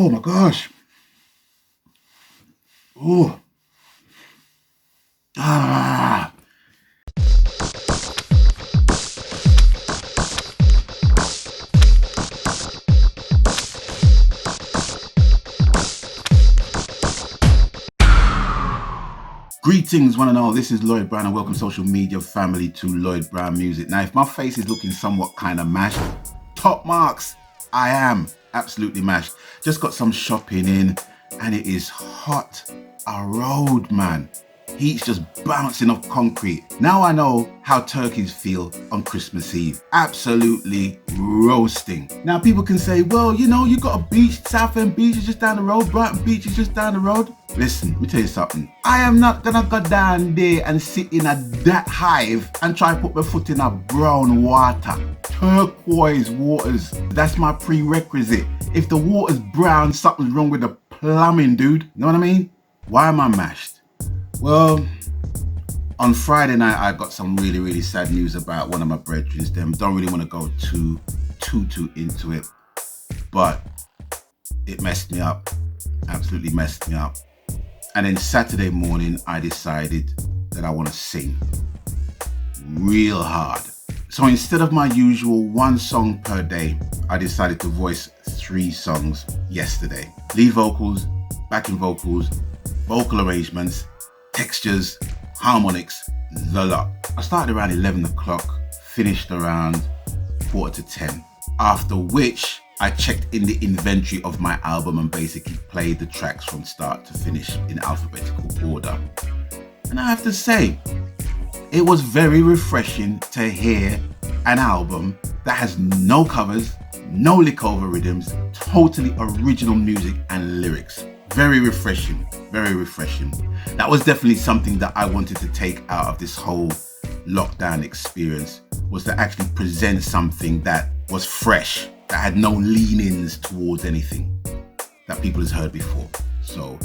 Oh my gosh. Oh. Ah. Greetings one and all, this is Lloyd Brown and welcome social media family to Lloyd Brown Music. Now if my face is looking somewhat kind of mashed, top marks, I am absolutely mashed. Just got some shopping in and it is hot a road, man. Heat's just bouncing off concrete. Now I know how turkeys feel on Christmas Eve. Absolutely roasting. Now people can say, well, you know, you got a beach, Southend Beach is just down the road, Brighton Beach is just down the road. Listen, let me tell you something. I am not gonna go down there and sit in that hive and try to put my foot in a brown water. Turquoise waters, that's my prerequisite. If the water's brown, something's wrong with the plumbing, dude. You know what I mean? Why am I mashed? Well, on Friday night, I got some really sad news about one of my brethren. Them don't really want to go too into it, but it messed me up, absolutely messed me up. And then Saturday morning, I decided that I want to sing real hard. So instead of my usual 1 song per day, I decided to voice 3 songs yesterday. Lead vocals, backing vocals, vocal arrangements, textures, harmonics, the lot. I started around 11 o'clock, finished around 9:45, after which I checked in the inventory of my album and basically played the tracks from start to finish in alphabetical order. And I have to say, it was very refreshing to hear an album that has no covers, no lick over rhythms, totally original music and lyrics. Very refreshing, very refreshing. That was definitely something that I wanted to take out of this whole lockdown experience, was to actually present something that was fresh, that had no leanings towards anything that people has heard before. So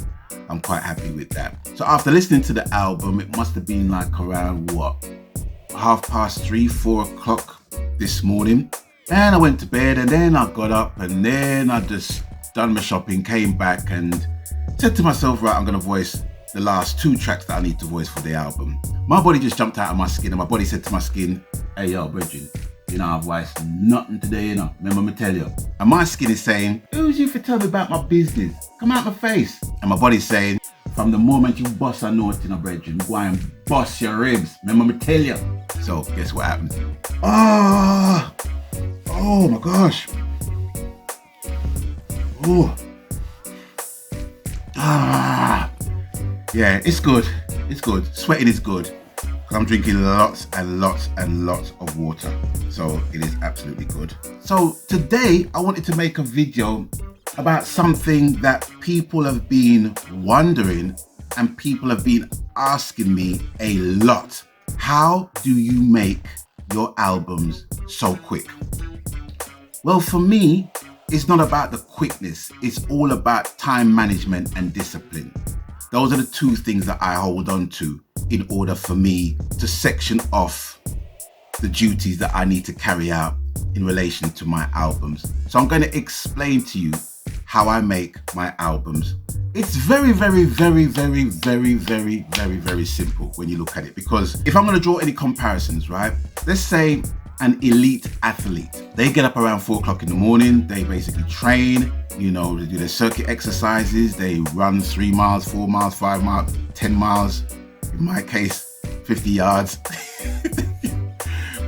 I'm quite happy with that. So after listening to the album, it must have been like around 3:30, 4 o'clock this morning. And I went to bed and then I got up and then I just done my shopping, came back and said to myself, right, I'm gonna voice the last 2 tracks that I need to voice for the album. My body just jumped out of my skin and my body said to my skin, hey yo, brethren, you know, I've voiced nothing today, you know, remember me tell you. And my skin is saying, who's you for telling me about my business? Come out my face. And my body's saying, from the moment you bust a note, you know, brethren, go and bust your ribs. Remember me tell you. So guess what happened? Oh my gosh. Oh. Yeah, it's good. It's good. Sweating is good. I'm drinking lots and lots and lots of water. So it is absolutely good. So today I wanted to make a video about something that people have been wondering and people have been asking me a lot. How do you make your albums so quick? Well, for me, it's not about the quickness. It's all about time management and discipline. Those are the 2 things that I hold on to in order for me to section off the duties that I need to carry out in relation to my albums. So I'm going to explain to you how I make my albums. It's very simple when you look at it, because if I'm going to draw any comparisons, right? Let's say an elite athlete. They get up around 4 o'clock in the morning, they basically train, you know, they do their circuit exercises, they run 3 miles, 4 miles, 5 miles, 10 miles, in my case, 50 yards.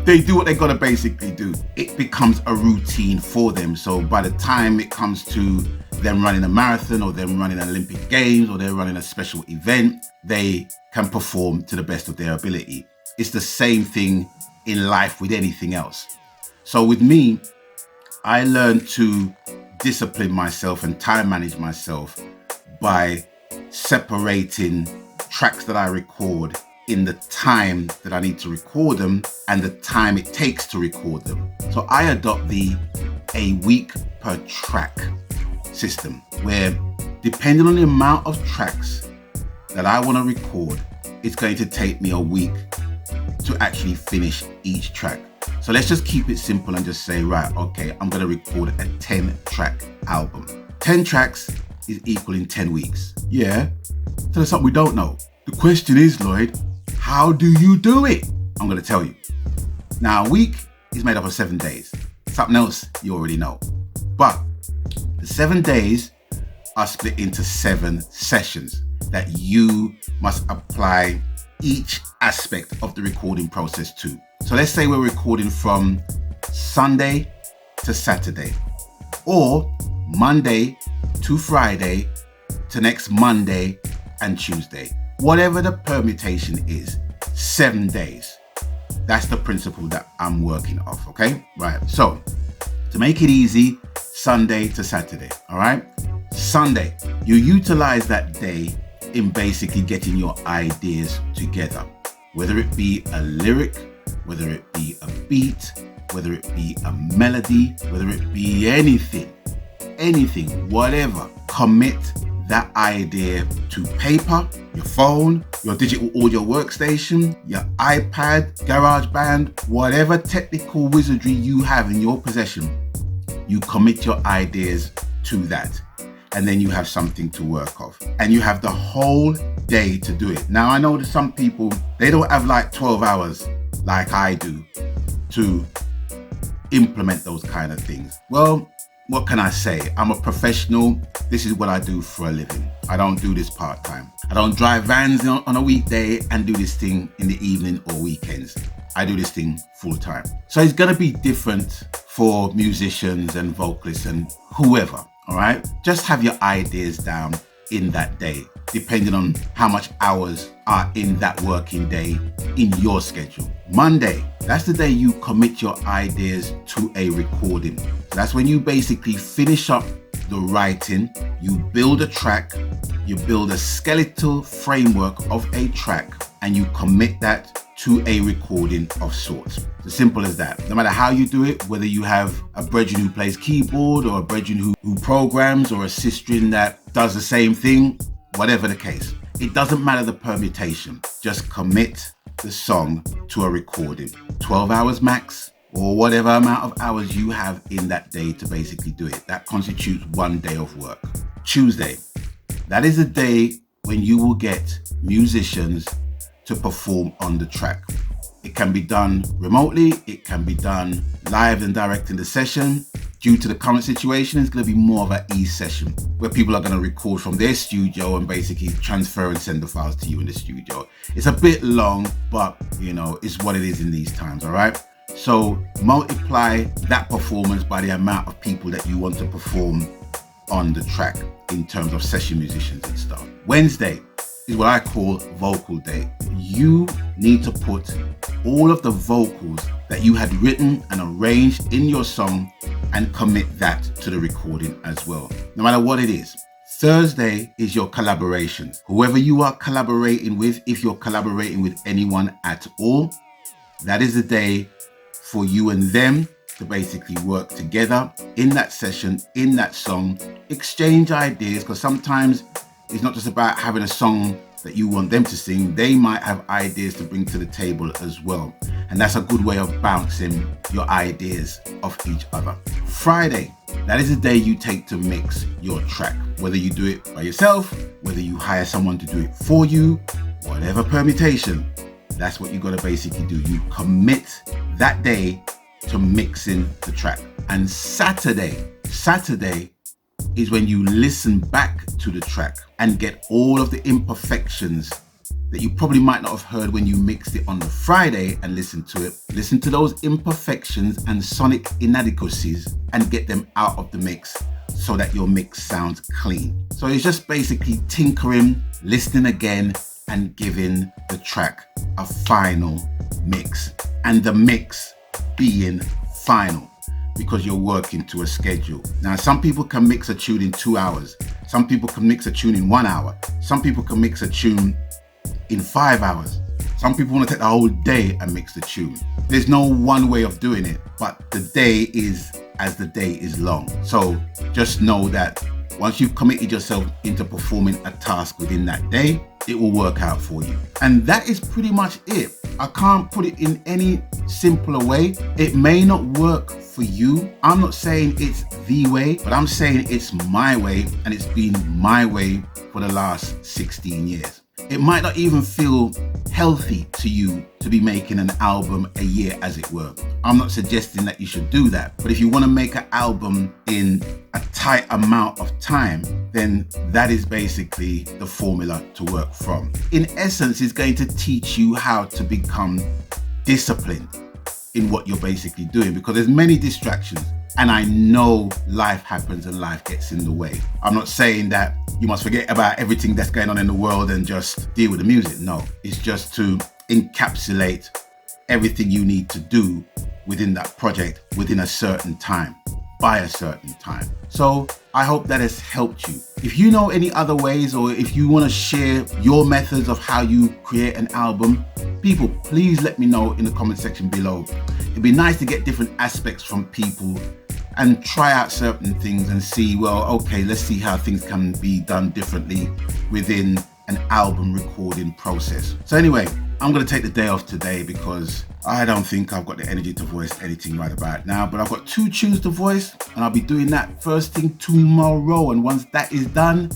They do what they gotta basically do. It becomes a routine for them. So by the time it comes to them running a marathon or them running an Olympic Games or they're running a special event, they can perform to the best of their ability. It's the same thing in life with anything else. So with me, I learned to discipline myself and time manage myself by separating tracks that I record in the time that I need to record them and the time it takes to record them. So I adopt a week per track system, where depending on the amount of tracks that I want to record, it's going to take me a week to actually finish each track. So let's just keep it simple and just say, right, okay, I'm going to record a 10-track album. 10 tracks is equal in 10 weeks. Yeah, so there's something we don't know. The question is, Lloyd, how do you do it? I'm going to tell you. Now, a week is made up of 7 days. Something else you already know. But the 7 days are split into 7 sessions that you must apply each aspect of the recording process to. So let's say we're recording from Sunday to Saturday, or Monday to Friday to next Monday and Tuesday. Whatever the permutation is, 7 days. That's the principle that I'm working off, okay? Right, so to make it easy, Sunday to Saturday, all right? Sunday, you utilize that day in basically getting your ideas together, whether it be a lyric, whether it be a beat, whether it be a melody, whether it be anything, whatever. Commit that idea to paper, your phone, your digital audio workstation, your iPad, GarageBand, whatever technical wizardry you have in your possession. You commit your ideas to that, and then you have something to work off, and you have the whole day to do it. Now, I know that some people, they don't have like 12 hours like I do to implement those kind of things. Well, what can I say? I'm a professional. This is what I do for a living. I don't do this part-time. I don't drive vans on a weekday and do this thing in the evening or weekends. I do this thing full-time. So it's gonna be different for musicians and vocalists and whoever, all right? Just have your ideas down in that day, depending on how much hours are in that working day in your schedule. Monday, that's the day you commit your ideas to a recording. So that's when you basically finish up the writing, you build a track, you build a skeletal framework of a track, and you commit that to a recording of sorts. It's simple as that. No matter how you do it, whether you have a brethren who plays keyboard or a brethren who programs or a sister that does the same thing, whatever the case, it doesn't matter the permutation. Just commit the song to a recording. 12 hours max, or whatever amount of hours you have in that day to basically do it. That constitutes 1 day of work. Tuesday, that is a day when you will get musicians to perform on the track. It can be done remotely, it can be done live and direct in the session. Due to the current situation, it's going to be more of an e-session where people are going to record from their studio and basically transfer and send the files to you in the studio. It's a bit long, but you know, it's what it is in these times, all right? So multiply that performance by the amount of people that you want to perform on the track in terms of session musicians and stuff. Wednesday is what I call vocal day. You need to put all of the vocals that you had written and arranged in your song and commit that to the recording as well, no matter what it is. Thursday is your collaboration. Whoever you are collaborating with, if you're collaborating with anyone at all, that is the day for you and them to basically work together in that session, in that song, exchange ideas, because sometimes it's not just about having a song that you want them to sing. They might have ideas to bring to the table as well. And that's a good way of bouncing your ideas off each other. Friday, that is the day you take to mix your track. Whether you do it by yourself, whether you hire someone to do it for you, whatever permutation, that's what you gotta basically do. You commit that day to mixing the track. And Saturday is when you listen back to the track and get all of the imperfections that you probably might not have heard when you mixed it on the Friday and listened to it. Listen to those imperfections and sonic inadequacies and get them out of the mix so that your mix sounds clean. So it's just basically tinkering, listening again, and giving the track a final mix. And the mix being final, because you're working to a schedule. Now, some people can mix a tune in 2 hours. Some people can mix a tune in 1 hour. Some people can mix a tune in 5 hours. Some people want to take the whole day and mix the tune. There's no one way of doing it, but the day is as the day is long. So just know that once you've committed yourself into performing a task within that day, it will work out for you. And that is pretty much it. I can't put it in any simpler way. It may not work for you. I'm not saying it's the way, but I'm saying it's my way, and it's been my way for the last 16 years. It might not even feel healthy to you to be making an album a year, as it were. I'm not suggesting that you should do that, but if you want to make an album in a tight amount of time, then that is basically the formula to work from. In essence, it's going to teach you how to become disciplined in what you're basically doing, because there's many distractions, and I know life happens and life gets in the way. I'm not saying that you must forget about everything that's going on in the world and just deal with the music. No, it's just to encapsulate everything you need to do within that project within a certain time, by a certain time. So I hope that has helped you. If you know any other ways, or if you want to share your methods of how you create an album, people, please let me know in the comment section below. It'd be nice to get different aspects from people and try out certain things and see, well, okay, let's see how things can be done differently within an album recording process. So anyway, I'm going to take the day off today because I don't think I've got the energy to voice anything right about now, but I've got 2 tunes to voice, and I'll be doing that first thing tomorrow. And once that is done,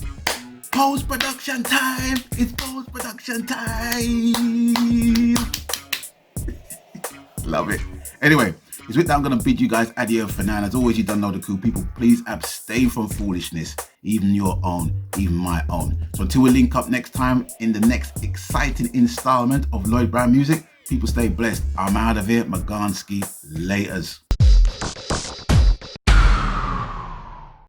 post-production time. It's post-production time. Love it. Anyway, it's with that I'm going to bid you guys adieu for now. And as always, you don't know the coup. People, please abstain from foolishness, even your own, even my own. So until we link up next time in the next exciting installment of Lloyd Brown Music, people stay blessed. I'm out of here. Maganski. Laters.